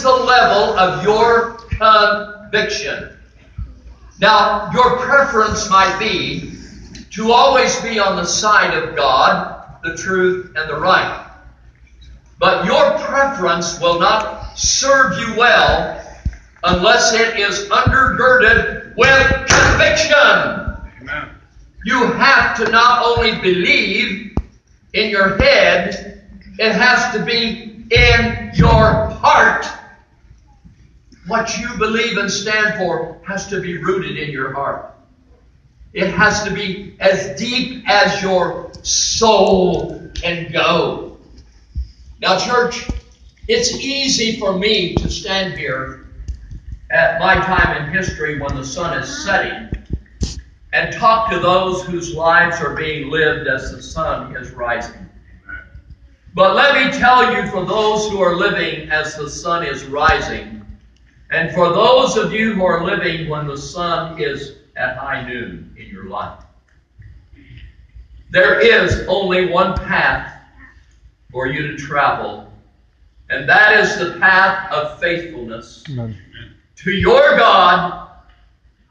the level of your conviction. Now, your preference might be to always be on the side of God, the truth, and the right. But your preference will not serve you well unless it is undergirded with conviction. Amen. You have to not only believe in your head, it has to be in your heart. What you believe and stand for has to be rooted in your heart. It has to be as deep as your soul can go. Now, church, it's easy for me to stand here at my time in history when the sun is setting and talk to those whose lives are being lived as the sun is rising. But let me tell you, for those who are living as the sun is rising, and for those of you who are living when the sun is at high noon in your life, there is only one path for you to travel, and that is the path of faithfulness to your God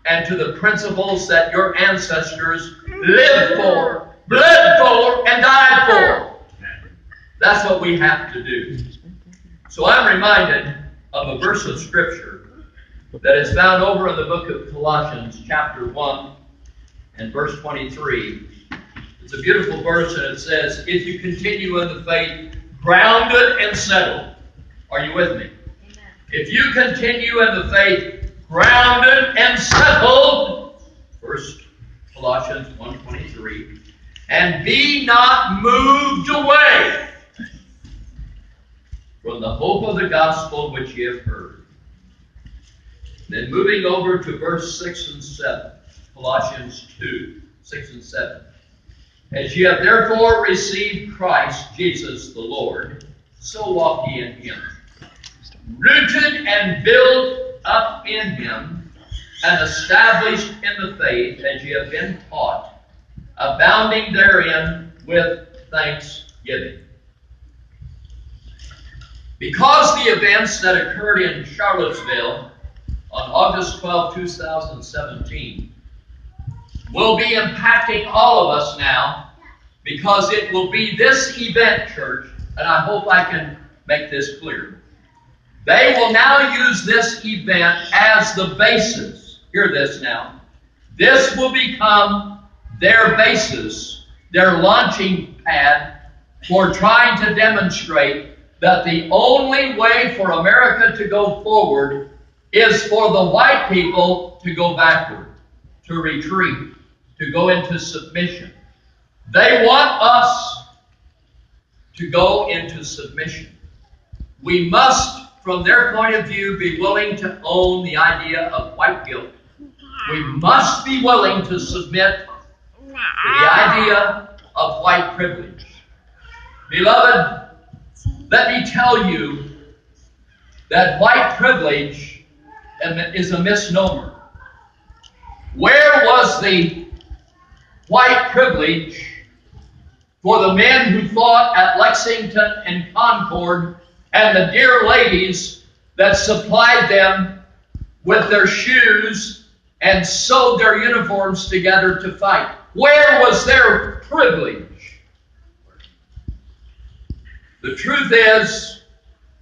and to the principles that your ancestors lived for, bled for, and died for. That's what we have to do. So I'm reminded of a verse of Scripture that is found over in the book of Colossians, chapter 1 and verse 23. It's a beautiful verse, and it says, if you continue in the faith, grounded and settled. Are you with me? Amen. If you continue in the faith, grounded and settled, first Colossians 1:23, and be not moved away from the hope of the gospel which ye have heard. Then moving over to verse 6 and 7, Colossians 2, 6 and 7. As ye have therefore received Christ Jesus the Lord, so walk ye in him, rooted and built up in him, and established in the faith as ye have been taught, abounding therein with thanksgiving. Because the events that occurred in Charlottesville on August 12, 2017 will be impacting all of us now, because it will be this event, church, and I hope I can make this clear. They will now use this event as the basis. Hear this now. This will become their basis, their launching pad for trying to demonstrate that the only way for America to go forward is for the white people to go backward, to retreat, to go into submission. They want us to go into submission. We must, from their point of view, be willing to own the idea of white guilt. We must be willing to submit to the idea of white privilege. Beloved, let me tell you that white privilege is a misnomer. Where was the white privilege for the men who fought at Lexington and Concord, and the dear ladies that supplied them with their shoes and sewed their uniforms together to fight? Where was their privilege? The truth is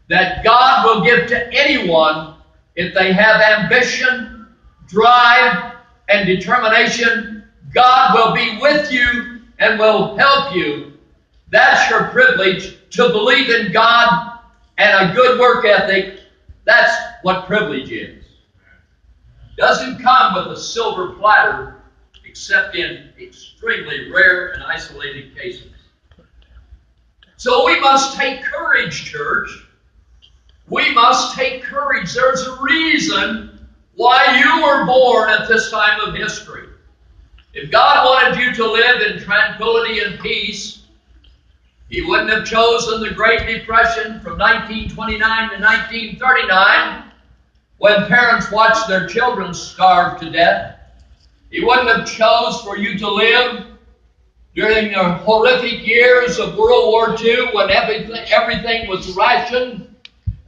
that God will give to anyone if they have ambition, drive, and determination. God will be with you and will help you. That's your privilege, to believe in God and a good work ethic. That's what privilege is. Doesn't come with a silver platter except in extremely rare and isolated cases. So we must take courage, church. We must take courage. There's a reason why you were born at this time of history. If God wanted you to live in tranquility and peace, He wouldn't have chosen the Great Depression from 1929 to 1939, when parents watched their children starve to death. He wouldn't have chose for you to live during the horrific years of World War II, when everything was rationed.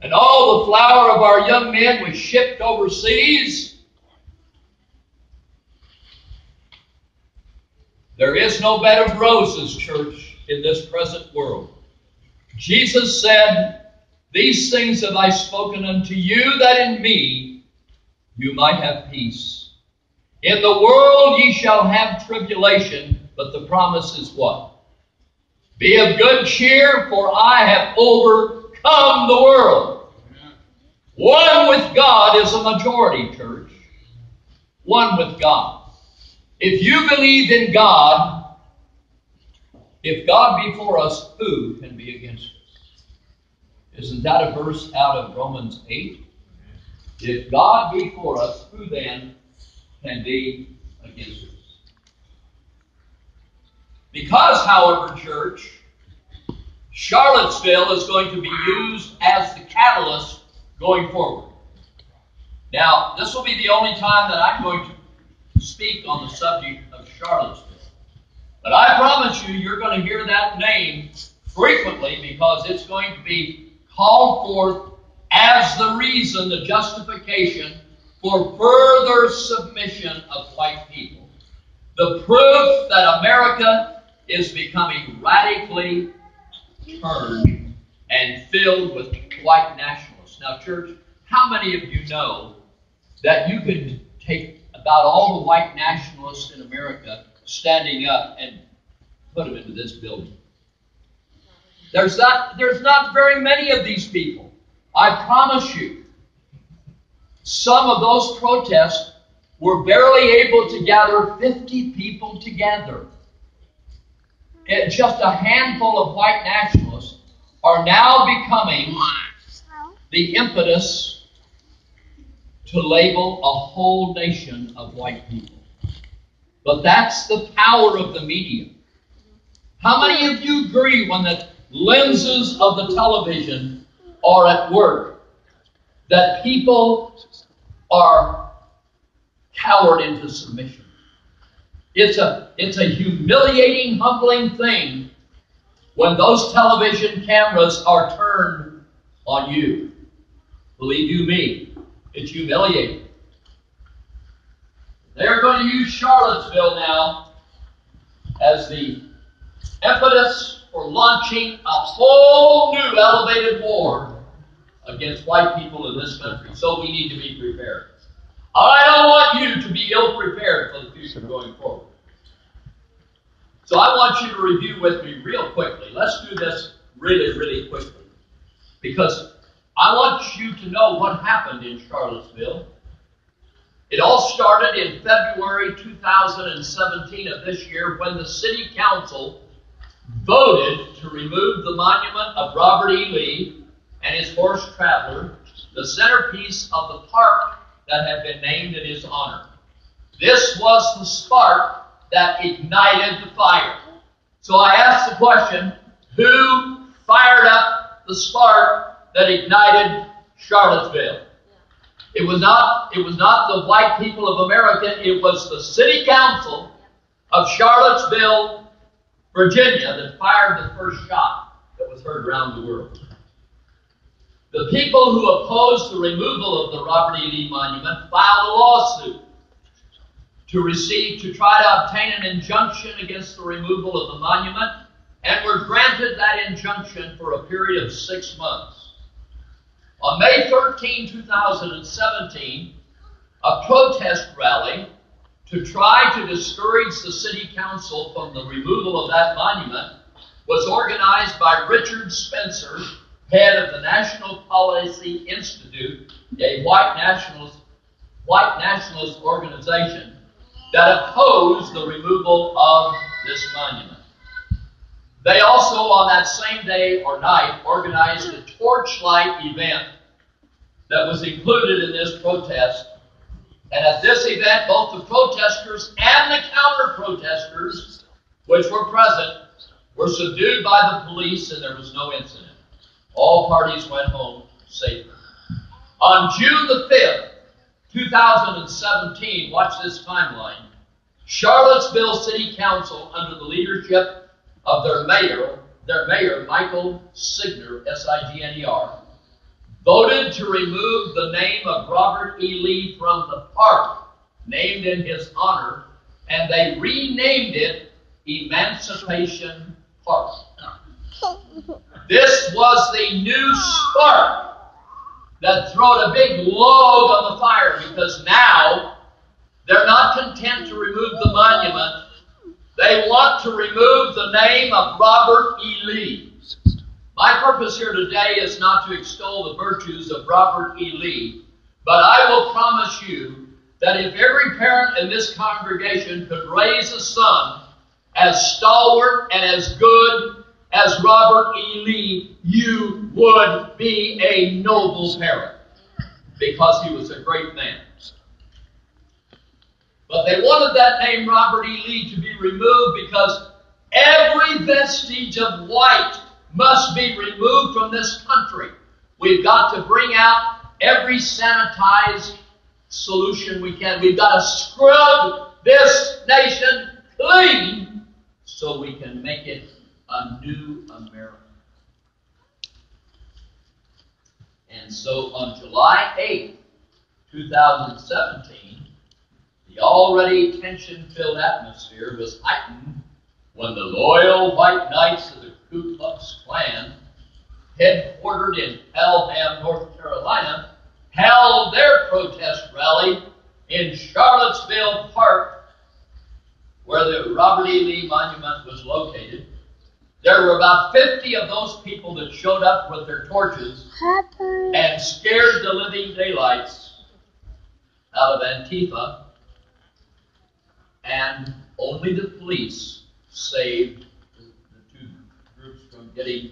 and all the flower of our young men was shipped overseas. There is no bed of roses, church, in this present world. Jesus said, "These things have I spoken unto you, that in me you might have peace. In the world ye shall have tribulation," but the promise is what? "Be of good cheer, for I have overcome the world." One with God is a majority, church. One with God. If you believe in God, if God be for us, who can be against us? Isn't that a verse out of Romans 8? If God be for us, who then can be against us? Because, however, church, Charlottesville is going to be used as the catalyst going forward. Now, this will be the only time that I'm going to speak on the subject of Charlottesville. But I promise you, you're going to hear that name frequently, because it's going to be called forth as the reason, the justification for further submission of white people. The proof that America is becoming radically turned and filled with white nationalists. Now, church, how many of you know that you could take about all the white nationalists in America standing up and put them into this building? There's not very many of these people. I promise you. Some of those protests were barely able to gather 50 people together. Just a handful of white nationalists are now becoming the impetus to label a whole nation of white people. But that's the power of the media. How many of you agree when the lenses of the television are at work that people are cowered into submission? It's a humiliating, humbling thing when those television cameras are turned on you. Believe you me, it's humiliating. They're going to use Charlottesville now as the impetus for launching a whole new elevated war against white people in this country. So we need to be prepared. I don't want you to be ill-prepared for the future going forward. So I want you to review with me real quickly. Let's do this really, really quickly, because I want you to know what happened in Charlottesville. It all started in February 2017 of this year, when the city council voted to remove the monument of Robert E. Lee and his horse Traveler, the centerpiece of the park that had been named in his honor. This was the spark that ignited the fire. So I asked the question, who fired up the spark that ignited Charlottesville? It was not the white people of America. It was the city council of Charlottesville, Virginia, that fired the first shot that was heard around the world. The people who opposed the removal of the Robert E. Lee monument filed a lawsuit to try to obtain an injunction against the removal of the monument, and were granted that injunction for a period of 6 months. On May 13, 2017, a protest rally to try to discourage the city council from the removal of that monument was organized by Richard Spencer, head of the National Policy Institute, a white nationalist organization that opposed the removal of this monument. They also, on that same day or night, organized a torchlight event that was included in this protest. And at this event, both the protesters and the counter-protesters, which were present, were subdued by the police, and there was no incident. All parties went home safely. On June the 5th, 2017, watch this timeline, Charlottesville City Council, under the leadership of their mayor, Michael Signer, S-I-G-N-E-R, voted to remove the name of Robert E. Lee from the park, named in his honor, and they renamed it Emancipation Park. This was the new spark that threw a big log on the fire, because now they're not content to remove the monument. They want to remove the name of Robert E. Lee. My purpose here today is not to extol the virtues of Robert E. Lee, but I will promise you that if every parent in this congregation could raise a son as stalwart and as good as Robert E. Lee, you would be a noble parent, because he was a great man. But they wanted that name Robert E. Lee to be removed because every vestige of white must be removed from this country. We've got to bring out every sanitized solution we can. We've got to scrub this nation clean so we can make it a new America. And so on July 8th, 2017, the already tension-filled atmosphere was heightened when the loyal white knights of the Ku Klux Klan, headquartered in Pelham, North Carolina, held their protest rally in Charlottesville Park, where the Robert E. Lee Monument was located. There were about 50 of those people that showed up with their torches and scared the living daylights out of Antifa, and only the police saved the two groups from getting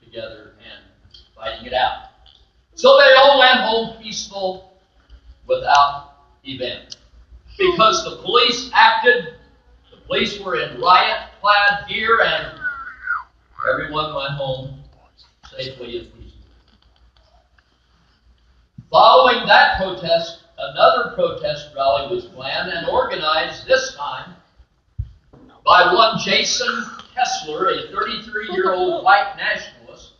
together and fighting it out. So they all went home peaceful without event. Because the police acted, the police were in riot-clad gear, and everyone went home safely and peacefully. Following that protest, another protest rally was planned and organized, this time by one Jason Kessler, a 33-year-old white nationalist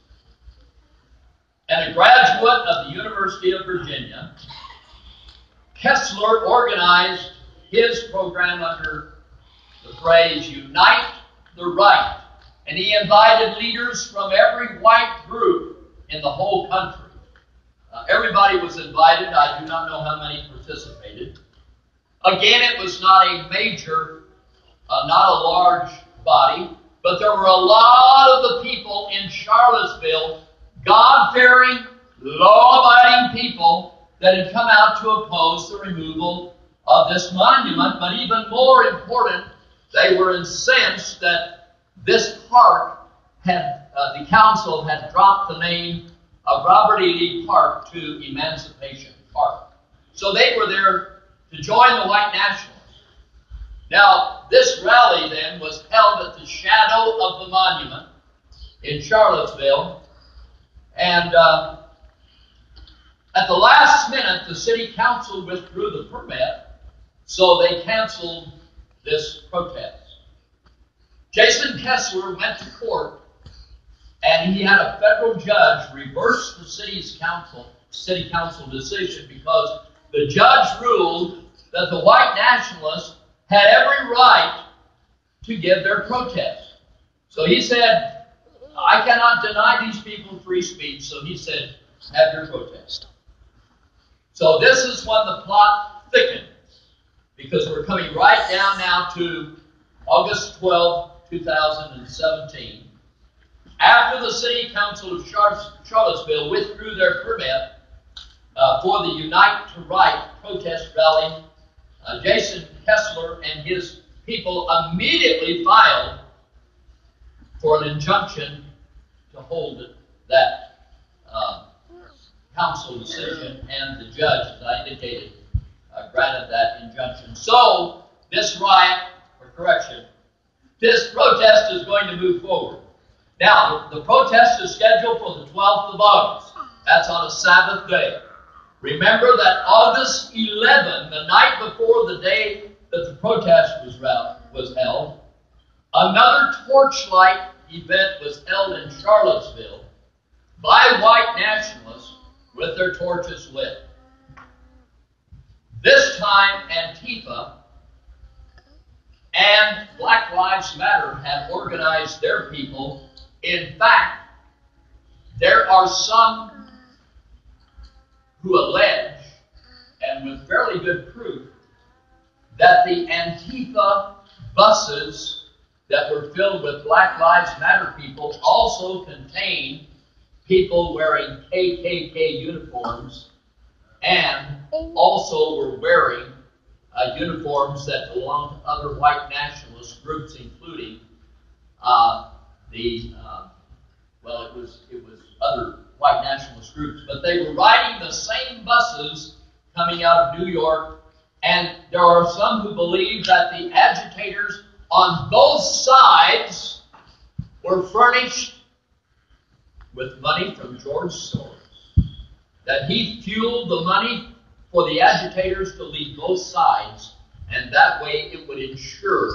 and a graduate of the University of Virginia. Kessler organized his program under the phrase, "Unite the Right," and he invited leaders from every white group in the whole country. Everybody was invited. I do not know how many participated. Again, it was not a major, not a large body, but there were a lot of the people in Charlottesville, God-fearing, law-abiding people that had come out to oppose the removal of this monument. But even more important, they were incensed that this park had, the council had dropped the name of Robert E. Lee Park to Emancipation Park. So they were there to join the white nationalists. Now, this rally then was held at the shadow of the monument in Charlottesville, and at the last minute, the city council withdrew the permit, so they canceled this protest. Jason Kessler went to court, and he had a federal judge reverse the city council decision, because the judge ruled that the white nationalists had every right to give their protest. So he said, I cannot deny these people free speech, so he said, have your protest. So this is when the plot thickened, because we're coming right down now to August 12, 2017. After the City Council of Charlottesville withdrew their permit for the Unite to Right protest rally, Jason Kessler and his people immediately filed for an injunction to hold that council decision, and the judge, as I indicated, granted that injunction. So this riot, or correction, this protest is going to move forward. Now, the protest is scheduled for the 12th of August. That's on a Sabbath day. Remember that August 11, the night before the day that the protest was held, another torchlight event was held in Charlottesville by white nationalists with their torches lit. This time, Antifa and Black Lives Matter have organized their people. In fact, there are some who allege, and with fairly good proof, that the Antifa buses that were filled with Black Lives Matter people also contained people wearing KKK uniforms and also were wearing uniforms that belonged to other white nationalist groups, including it was other white nationalist groups. But they were riding the same buses coming out of New York, and there are some who believe that the agitators on both sides were furnished with money from George Soros, that he fueled the money for the agitators to lead both sides, and that way it would ensure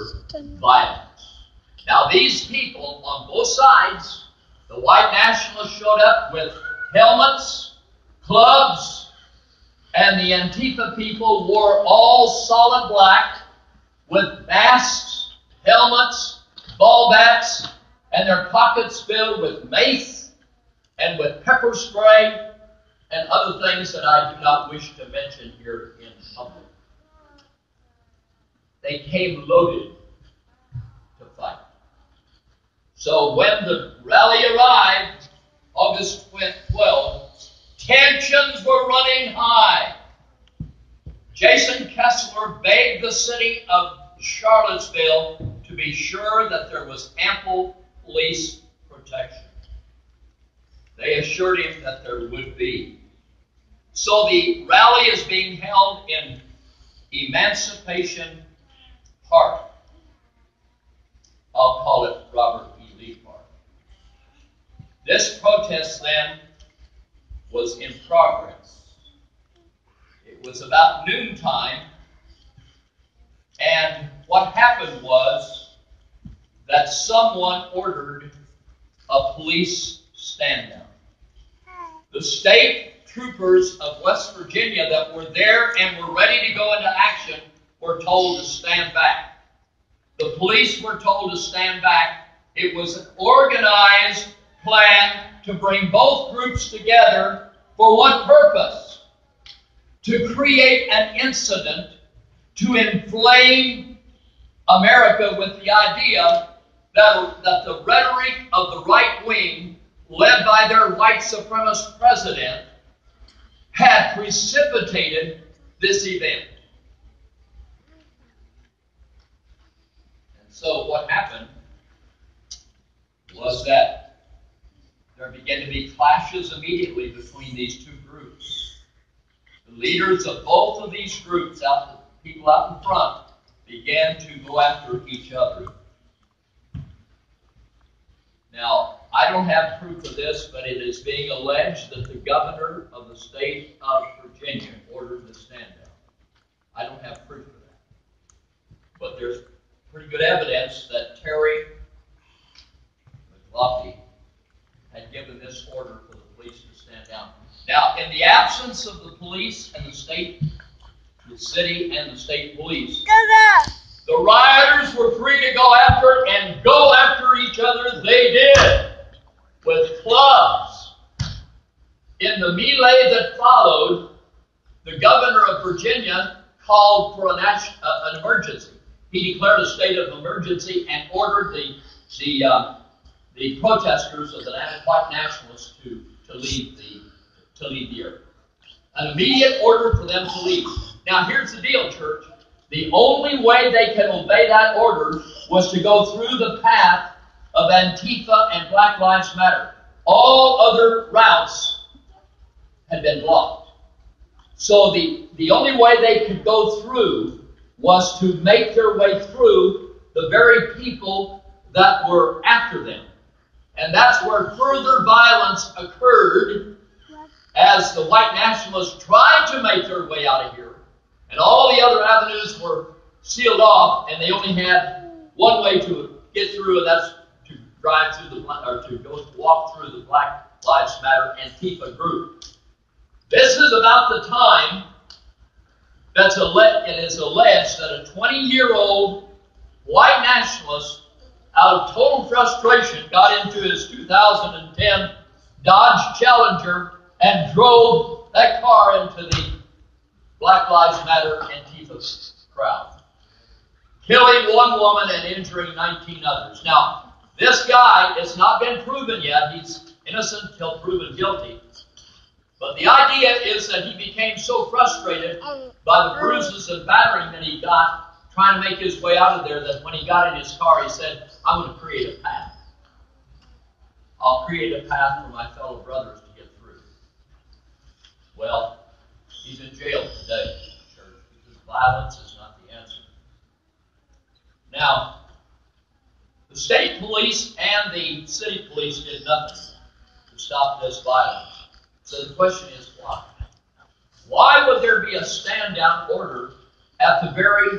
violence. Now these people on both sides, the white nationalists showed up with helmets, clubs, and the Antifa people wore all solid black with masks, helmets, ball bats, and their pockets filled with mace and with pepper spray and other things that I do not wish to mention here in public. They came loaded to fight. So when the rally arrived, August 12, tensions were running high. Jason Kessler begged the city of Charlottesville to be sure that there was ample police protection. They assured him that there would be. So the rally is being held in Emancipation Park. I'll call it Robert E. Lee Park. This protest then was in progress. It was about noontime, and what happened was that someone ordered a police stand-down. The state troopers of West Virginia that were there and were ready to go into action were told to stand back. The police were told to stand back. It was an organized plan to bring both groups together. For what purpose? To create an incident to inflame America with the idea that the rhetoric of the right wing, led by their white supremacist president, had precipitated this event. And so what happened was that there began to be clashes immediately between these two groups. The leaders of both of these groups, the people out in front, began to go after each other. Now, I don't have proof of this, but it is being alleged that the governor of the state of Virginia ordered the stand-down. I don't have proof of that. But there's pretty good evidence that Terry McLaughlin had given this order for the police to stand down. Now, in the absence of the police and the city and the state police, the rioters were free to go after and go after each other. They did, with clubs. In the melee that followed, the governor of Virginia called for an emergency. He declared a state of emergency and ordered the protesters of the white nationalists to leave the area. An immediate order for them to leave. Now here's the deal, church. The only way they could obey that order was to go through the path of Antifa and Black Lives Matter. All other routes had been blocked. So the only way they could go through was to make their way through the very people that were after them. And that's where further violence occurred as the white nationalists tried to make their way out of here. And all the other avenues were sealed off, and they only had one way to get through, and that's to drive through walk through the Black Lives Matter Antifa group. This is about the time it is alleged that a 20-year-old white nationalist, out of total frustration, got into his 2010 Dodge Challenger and drove that car into the Black Lives Matter Antifa crowd, killing one woman and injuring 19 others. Now, this guy, it's not been proven yet. He's innocent until proven guilty. But the idea is that he became so frustrated by the bruises and battering that he got trying to make his way out of there that when he got in his car, he said, I'm going to create a path. I'll create a path for my fellow brothers to get through. Well, he's in jail today, church, because violence is not the answer. Now, the state police and the city police did nothing to stop this violence. So the question is, why? Why would there be a stand-down order at the very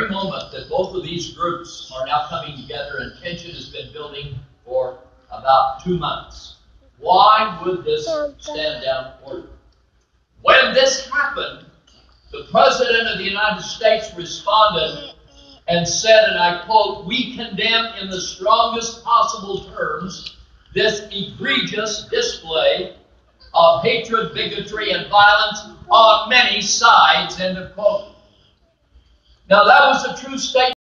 moment that both of these groups are now coming together and tension has been building for about 2 months? Why would this stand-down order? When this happened, the President of the United States responded and said, and I quote, "We condemn in the strongest possible terms this egregious display of hatred, bigotry, and violence on many sides," end of quote. Now that was a true statement.